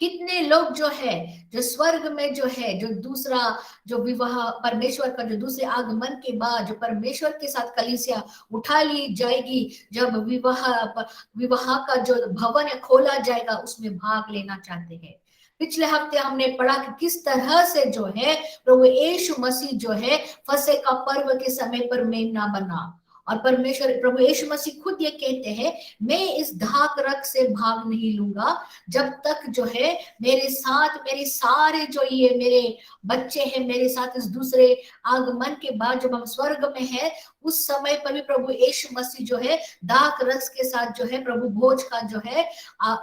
कितने लोग जो है जो स्वर्ग में जो है जो दूसरा जो विवाह परमेश्वर का जो दूसरे आगमन के बाद जो परमेश्वर के साथ कलीसिया उठा ली जाएगी, जब विवाह का जो भवन है खोला जाएगा, उसमें भाग लेना चाहते हैं। पिछले हफ्ते हमने पढ़ा कि किस तरह से जो है प्रभु यीशु मसीह जो है फसह का पर्व के समय पर मेमना बना, और परमेश्वर प्रभु यीशु मसीह खुद ये कहते हैं, मैं इस धाक रख से भाग नहीं लूंगा जब तक जो है मेरे साथ मेरे सारे जो ये मेरे बच्चे हैं मेरे साथ इस दूसरे आगमन के बाद जब हम स्वर्ग में हैं उस समय पर भी प्रभु यीशु मसीह जो है दाक रस के साथ जो है प्रभु भोज का जो है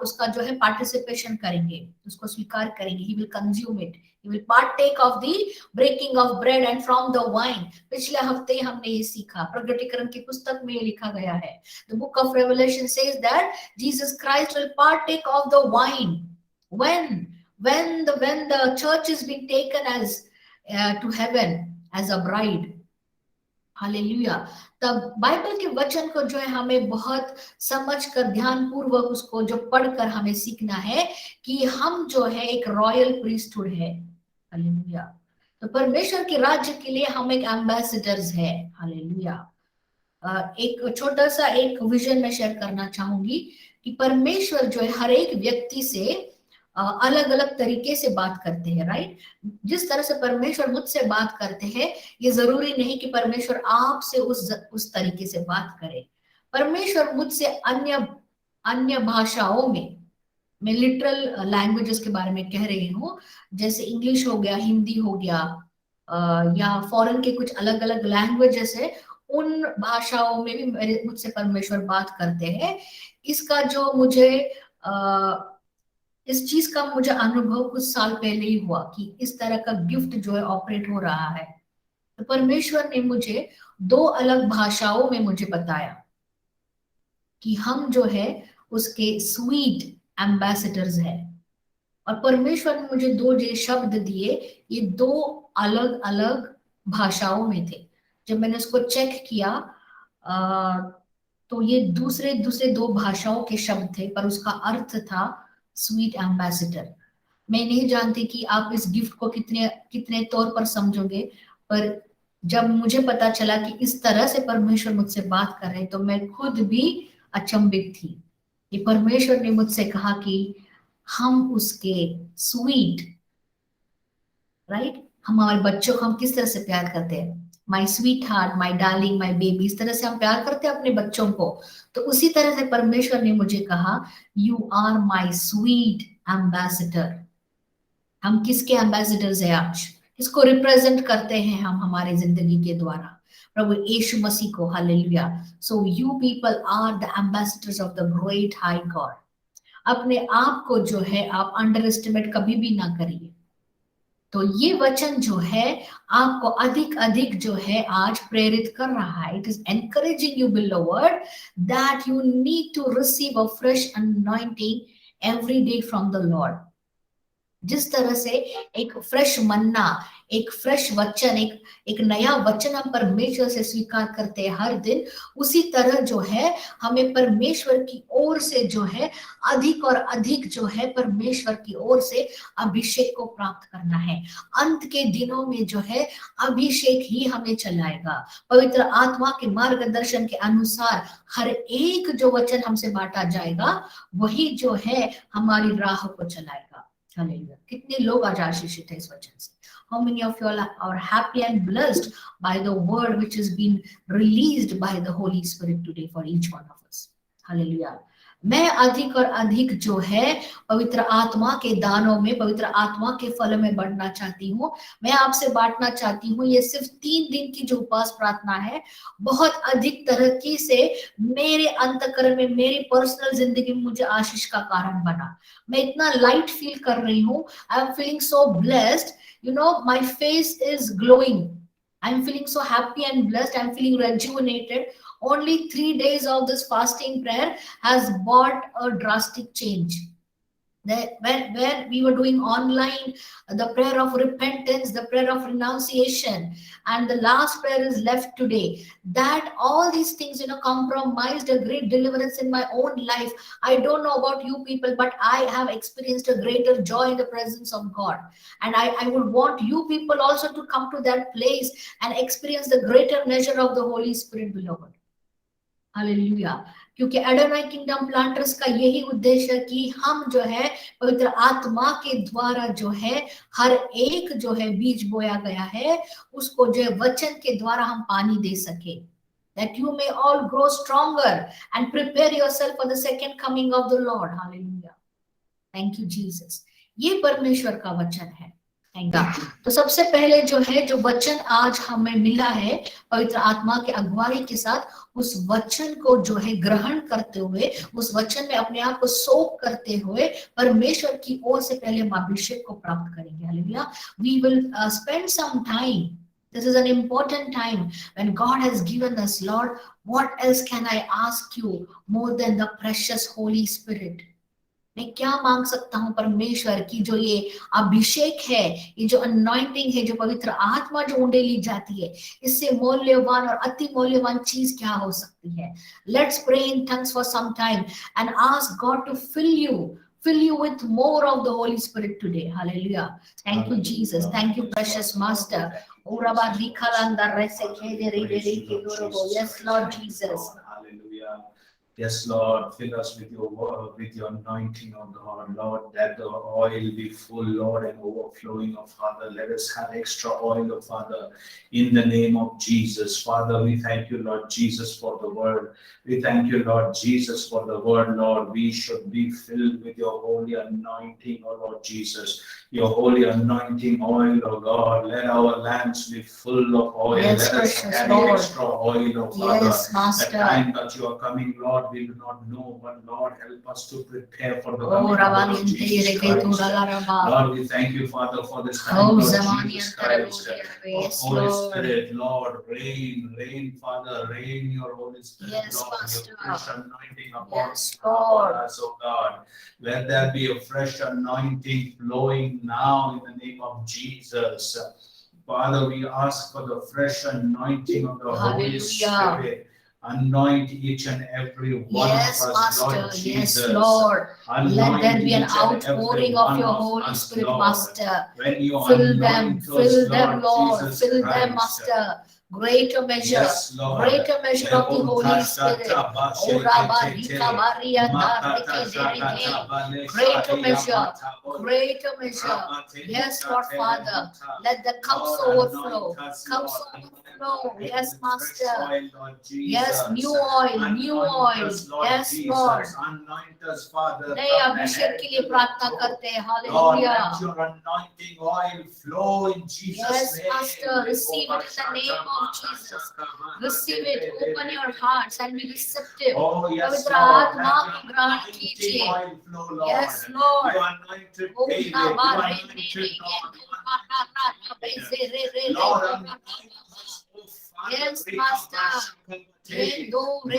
उसका जो है पार्टिसिपेशन करेंगे, उसको स्वीकार करेंगे। He will consume it, he will partake of the breaking of bread and from the wine। पिछले हफ्ते हमने ये सीखा, प्रकटीकरण की पुस्तक में ये लिखा गया है। The book of Revelation says that Jesus Christ will partake of the wine when the church is being taken as to heaven as a bride। Hallelujah. तब बाइबल के वचन को जो है हमें बहुत समझकर ध्यान पूर्वक उसको जो पढ़कर हमें सीखना है कि हम जो है एक रॉयल प्रीस्टहुड है। हालेलुया। तो परमेश्वर के राज्य के लिए हम एक एम्बेसडर्स है। हालेलुया। एक छोटा सा एक विजन में शेयर करना चाहूंगी कि परमेश्वर जो है हर एक व्यक्ति से अलग अलग तरीके से बात करते हैं, राइट। जिस तरह से परमेश्वर मुझसे बात करते हैं ये जरूरी नहीं कि परमेश्वर आपसे उस तरीके से बात करे। परमेश्वर मुझसे अन्य भाषाओं में, मैं लिटरल लैंग्वेजेस के बारे में कह रही हूँ, जैसे इंग्लिश हो गया, हिंदी हो गया, या फॉरेन के कुछ अलग अलग लैंग्वेजेस है, उन भाषाओं में भी मुझसे परमेश्वर बात करते हैं। इसका जो मुझे इस चीज का मुझे अनुभव कुछ साल पहले ही हुआ कि इस तरह का गिफ्ट जो है ऑपरेट हो रहा है। तो परमेश्वर ने मुझे 2 अलग भाषाओं में मुझे बताया कि हम जो है उसके स्वीट एम्बेसडर्स है। और परमेश्वर ने मुझे 2 जो शब्द दिए, ये 2 अलग अलग भाषाओं में थे। जब मैंने उसको चेक किया तो ये दूसरे 2 भाषाओं के शब्द थे, पर उसका अर्थ था स्वीट एम्बेसडर। मैं नहीं जानती कि आप इस गिफ्ट को कितने तौर पर समझोगे, पर जब मुझे पता चला कि इस तरह से परमेश्वर मुझसे बात कर रहे हैं तो मैं खुद भी अचंभित थी कि परमेश्वर ने मुझसे कहा कि हम उसके स्वीट, राइट, हमारे बच्चों को हम किस तरह से प्यार करते हैं, my sweet heart, my darling, my baby, इस तरह से हम प्यार करते हैं अपने बच्चों को। तो उसी तरह से परमेश्वर ने मुझे कहा you are my sweet ambassador. हम किसके एम्बेसडर्स है आज, किसको रिप्रेजेंट करते हैं हम हमारे जिंदगी के द्वारा, प्रभु यीशु मसीह को। Hallelujah. So you people are the ambassadors of the great high God. अपने आप को जो है आप अंडर एस्टिमेट कभी भी ना करिए। तो ये वचन जो है आपको अधिक अधिक जो है आज प्रेरित कर रहा है। It is encouraging you beloved that you need to receive a fresh anointing every day from the Lord. जिस तरह से एक फ्रेश मन्ना, एक फ्रेश वचन, एक नया वचन हम परमेश्वर से स्वीकार करते हैं हर दिन, उसी तरह जो है हमें परमेश्वर की ओर से जो है अधिक और अधिक जो है परमेश्वर की ओर से अभिषेक को प्राप्त करना है। अंत के दिनों में जो है अभिषेक ही हमें चलाएगा। पवित्र आत्मा के मार्गदर्शन के अनुसार हर एक जो वचन हमसे बांटा जाएगा वही जो है हमारी राह को चलाएगा। हालेलुया। कितने लोग आज आशीषित है इस वचन से। How many of you all are happy and blessed by the word which has been released by the Holy Spirit today for each one of us? Hallelujah. मैं अधिक और अधिक जो है पवित्र आत्मा के दानों में, पवित्र आत्मा के फल में बढ़ना चाहती हूँ। मैं आपसे बांटना चाहती हूँ, ये सिर्फ 3 दिन की जो उपवास प्रार्थना है बहुत अधिक तरक्की से मेरे अंतःकरण में, मेरी पर्सनल जिंदगी में मुझे आशीष का कारण बना। मैं इतना लाइट फील कर रही हूँ। I am feeling so blessed, you know, my face is glowing. I'm feeling so happy and blessed. I'm feeling rejuvenated. Only 3 days of this fasting prayer has brought a drastic change. When we were doing online the prayer of repentance, the prayer of renunciation, and the last prayer is left today, that all these things, you know, compromised a great deliverance in my own life. I don't know about you people, but I have experienced a greater joy in the presence of God, and I would want you people also to come to that place and experience the greater measure of the Holy Spirit, beloved. Hallelujah. क्योंकि Adonai kingdom planters का यही उद्देश्य है कि हम जो है पवित्र आत्मा के द्वारा जो है हर एक जो है बीज बोया गया है उसको जो है वचन के द्वारा हम पानी दे सके। that you may all grow stronger and prepare yourself for the second coming of the Lord. Hallelujah. Thank you, Jesus. ये परमेश्वर का वचन है। Thank you. तो सबसे पहले जो है, जो वचन आज हमें मिला है पवित्र आत्मा के अगुवाई के साथ, उस वचन को जो है ग्रहण करते हुए, उस वचन में अपने आप को सोख करते हुए परमेश्वर की ओर से पहले हम अभिषेक को प्राप्त करेंगे। Hallelujah. We will spend some time. This is an important time when God has given us, Lord, what else can I ask you more than the precious Holy Spirit? मैं क्या मांग सकता हूं परमेश्वर की जो ये अभिषेक है, ये जो अनॉइंटिंग है, जो पवित्र आत्मा जो उंडेली जाती है, इससे मूल्यवान और अति मूल्यवान चीज क्या हो सकती है? Let's pray in tongues for some time and ask God to fill you with more of the Holy Spirit today. Hallelujah. Thank you, Jesus. Thank you, precious Master. Yes, Lord Jesus. Hallelujah. Yes, Lord, fill us with your word, with your anointing, oh God, Lord, that the oil be full, Lord, and overflowing, oh Father. Let us have extra oil, oh Father, in the name of Jesus. Father, we thank you, Lord Jesus, for the word. We thank you, Lord Jesus, for the word, Lord. We should be filled with your holy anointing, oh Lord Jesus. Your holy anointing oil, oh God. Let our lamps be full of oil. Yes, let us precious carry Lord. extra oil, oh Father. Yes, Master. The time that you are coming, Lord, we do not know, but Lord, help us to prepare for the Oh, coming of Rabbi, Lord Jesus Christ. Lord, we thank you, Father, for this time, Oh, Lord Zamani Jesus Antara Christ. Lord, Oh, yes, Holy Lord. Spirit, Lord, rain, Father, rain your Holy Spirit, Yes, Lord, Master. your fresh anointing upon, Yes, upon Lord. us, oh God. Let there be a fresh anointing flowing now in the name of Jesus. Father, we ask for the fresh anointing of the Holy Hallelujah. Spirit. Anoint each and every one Yes, of us, Master. Lord Yes, Jesus. Lord. Anoint Let there be an each and every outpouring of one your of Holy us, Spirit, Lord. Master. When you Fill them, anoint fill us, them, Lord. Jesus Fill them, Christ. Master. Greater measure, Yes, Lord. greater measure of the Holy Spirit. Oh, Rabba, Rika, Maria, greater measure, greater measure. Yes, Lord Father. Let the cups overflow. Cups overflow. Yes, Master. Yes, new oil. Yes, Lord. Anoint us, Father. नए अभिषेक के लिए प्रार्थना करते हैं. Lord, Hallelujah. let your anointing oil flow in Jesus' Yes, name. Master. Receive it in the name of Jesus. Receive it. Open your hearts and be receptive. Oh, yes, पवित्र Lord. आत्मा Let को your ग्रहण anointing कीजिए. oil flow, Lord. Yes, Lord. You anointed Oh, David. You Rabba, anointed Lord. Lord, anoint us, oh Father. Yes, Master. Yes, Lord.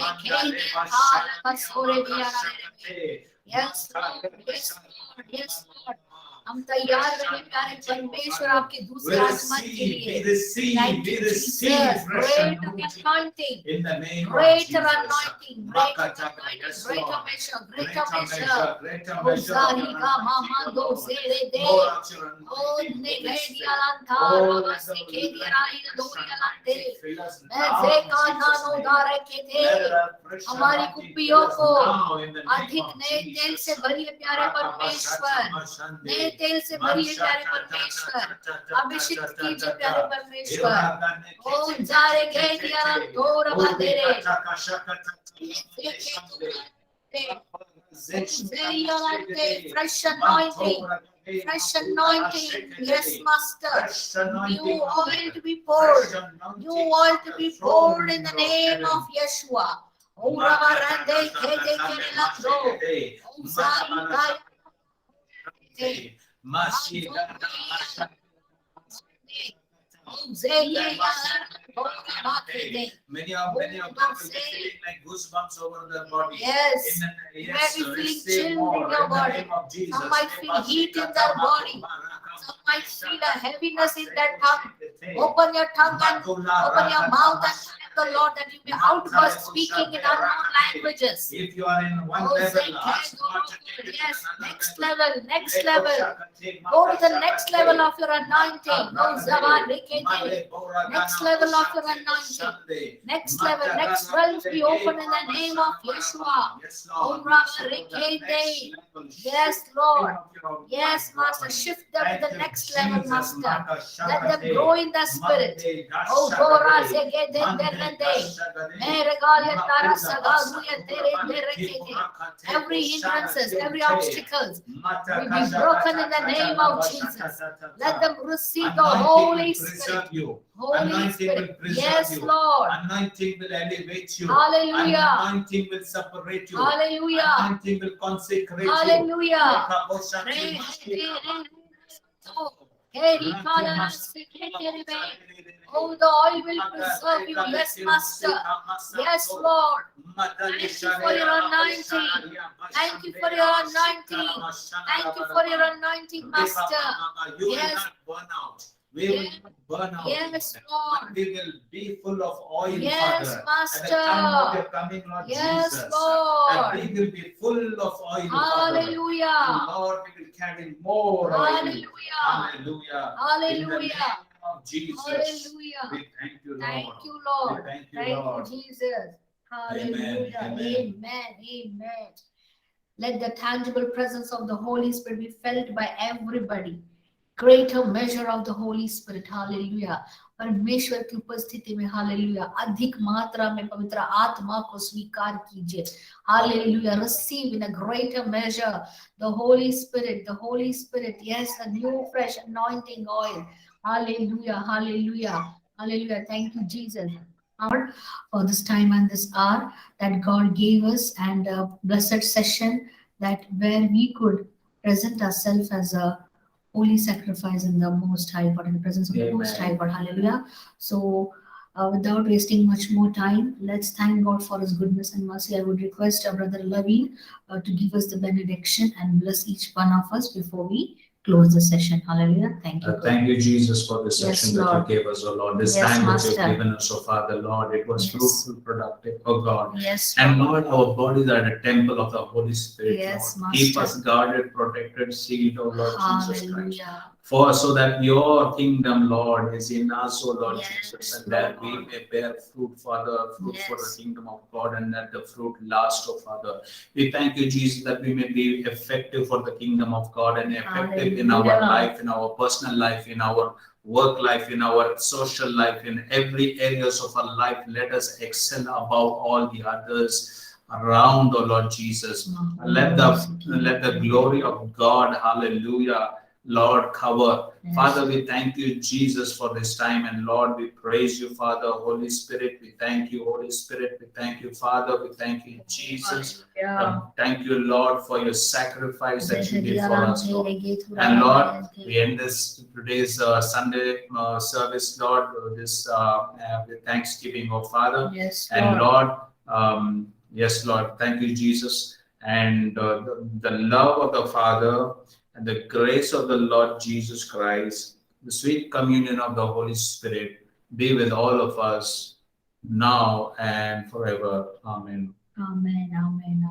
Yes, Lord. Yes, Lord. हम तैयार रहे प्यारे परमेश्वर आपके दूसरे आगमन के लिए. Thank you, Jesus. Greater anointing. In the name Greater of Jesus. anointing. Greater measure. Greater measure. Ozari ka mama do zere de. O negedi alanta raba se ke dira ina dori alante. ऐसे का नानो दारे के थे. हमारी कुप्पियों को अधिक नए तेल से भरिए प्यारे परमेश्वर. नए तेल से भरिए प्यारे परमेश्वर. अभिषेक कीजिए प्यारे परमेश्वर. ओ जारे के दिया तो रबा तेरे. Fresh anointing. Fresh anointing. Yes, Master. New oil to be poured. New oil to be poured in the name of Yeshua. Oh, Rabba Rande Kede Kelakro. Oh, Zari Kaya. Many of them will be feeling like goosebumps over their body. Yes. You might be feeling chill in your body. Some might feel heat in their body. Some might feel a heaviness in their tongue. Open your tongue and open your mouth and thank the Lord that you may outburst speaking in unknown languages. If you are in one level, ask God to take you to yes, another next level. level, next level. Go to the next level of your anointing. No, Zaman, next level of your anointing. Next level, next realms be open in the name of Yeshua. Oh, yes, Lord. Yes, Master. Shift them to the next level, Master. Let them grow in the Spirit. Oh, Dora, Every hindrances, every obstacles will be broken in the name of Jesus. Let them receive the Holy Spirit. Holy Spirit. Yes, Lord. Anointing will elevate you. Hallelujah. Anointing will separate you. Hallelujah. Anointing will consecrate you. Hallelujah. Oh, the oil will preserve you. Yes, Master. Yes, Lord. Thank you for your anointing. Thank you for your anointing. Thank you for your anointing, Master. You will Yes. not burn out. We will not burn out. Yes, Lord. We will be full of oil, Yes, Father. Master. At the time of your coming, Lord Yes, Jesus. Lord. And we will be full of oil, Father. Hallelujah. And Lord, we will carry more oil. Hallelujah. Hallelujah. Hallelujah. In the name of Jesus. Hallelujah. We thank you, Lord. Thank you, Lord. We thank you, Thank Lord. you, Jesus. Hallelujah. Amen. Amen. Amen. Let the tangible presence of the Holy Spirit be felt by everybody. Greater measure of the Holy Spirit. Hallelujah. परमेश्वर की उपस्थिति में hallelujah अधिक मात्रा में पवित्र आत्मा को स्वीकार कीजिए. Hallelujah. Receive in a greater measure the Holy Spirit. The Holy Spirit. Yes, a new fresh anointing oil. Hallelujah. Hallelujah. Hallelujah. Thank you, Jesus. Lord, for this time and this hour that God gave us, and a blessed session that where we could present ourselves as a holy sacrifice in the Most High God, in the presence of the Most High God. Hallelujah. So, without wasting much more time, let's thank God for His goodness and mercy. I would request our brother Laveen to give us the benediction and bless each one of us before we close the session. Hallelujah. Thank you. Thank you, Jesus, for this Yes, session that Lord. you gave us, oh Lord. This Yes, time that Master. you've given us, oh Father, Lord, it was Yes. fruitful, productive, oh God. Yes, And Lord, our bodies are the temple of the Holy Spirit, Yes, Lord. Keep Master. us guarded, protected, sealed, oh Lord Jesus Christ. Hallelujah. For so that your kingdom, Lord, is in us, O Lord Yes, Jesus, and that we Lord. may bear fruit, Father, fruit for the Yes. kingdom of God, and that the fruit last, O Father. We thank you, Jesus, that we may be effective for the kingdom of God and effective in our Hallelujah. life, in our personal life, in our work life, in our social life, in every areas of our life. Let us excel above all the others around, O Lord Jesus. Let the glory of God, hallelujah, Lord, cover. Yes. Father, we thank you, Jesus, for this time. And Lord, we praise you, Father. Holy Spirit, we thank you, Holy Spirit. We thank you, Father. We thank you, Jesus. Hallelujah. Thank you, Lord, for your sacrifice that you did for us, Lord. And Lord, we end this today's Sunday service, Lord, this with thanksgiving, oh Father. Yes, And Lord. Lord, yes, Lord, thank you, Jesus. And the love of the Father and the grace of the Lord Jesus Christ, the sweet communion of the Holy Spirit be with all of us now and forever. Amen. Amen. Amen.